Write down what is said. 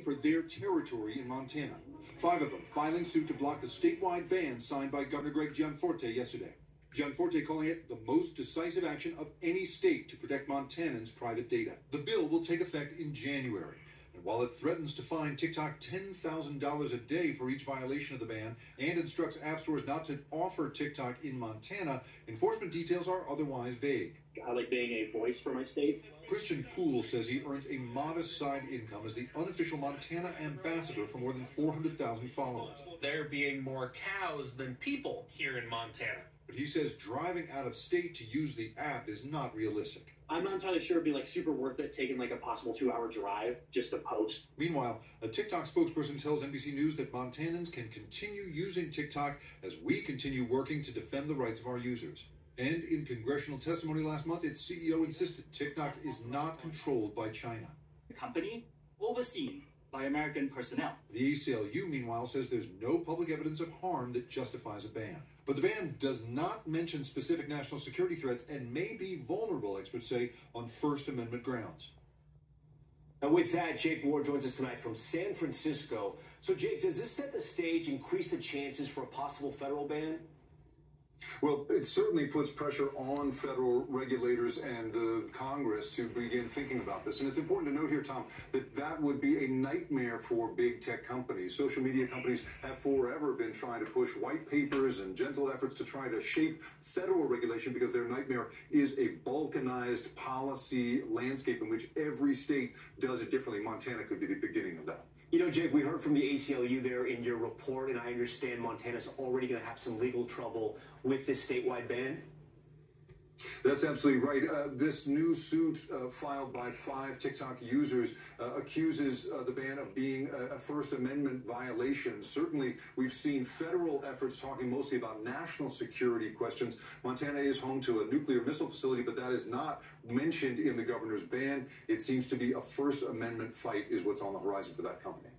for their territory in Montana. 5 of them filing suit to block the statewide ban signed by Governor Greg Gianforte yesterday. Gianforte calling it the most decisive action of any state to protect Montanans' private data. The bill will take effect in January. And while it threatens to fine TikTok $10,000 a day for each violation of the ban and instructs app stores not to offer TikTok in Montana, enforcement details are otherwise vague. I like being a voice for my state. Christian Poole says he earns a modest side income as the unofficial Montana ambassador for more than 400,000 followers. There being more cows than people here in Montana. But he says driving out of state to use the app is not realistic. I'm not entirely sure it'd be like super worth it taking like a possible 2-hour drive just to post. Meanwhile, a TikTok spokesperson tells NBC News that Montanans can continue using TikTok as we continue working to defend the rights of our users. And in congressional testimony last month, its CEO insisted TikTok is not controlled by China. The company overseen by American personnel. The ACLU, meanwhile, says there's no public evidence of harm that justifies a ban. But the ban does not mention specific national security threats and may be vulnerable, experts say, on First Amendment grounds. And with that, Jake Ward joins us tonight from San Francisco. So, Jake, does this set the stage, increase the chances for a possible federal ban? Well, it certainly puts pressure on federal regulators and the Congress to begin thinking about this. And it's important to note here, Tom, that that would be a nightmare for big tech companies. Social media companies have forever been trying to push white papers and gentle efforts to try to shape federal regulation because their nightmare is a balkanized policy landscape in which every state does it differently. Montana could be the beginning of that. You know, Jake, we heard from the ACLU there in your report, and I understand Montana's already going to have some legal trouble with this statewide ban. That's absolutely right. This new suit filed by 5 TikTok users accuses the ban of being a First Amendment violation. Certainly, we've seen federal efforts talking mostly about national security questions. Montana is home to a nuclear missile facility, but that is not mentioned in the governor's ban. It seems to be a First Amendment fight is what's on the horizon for that company.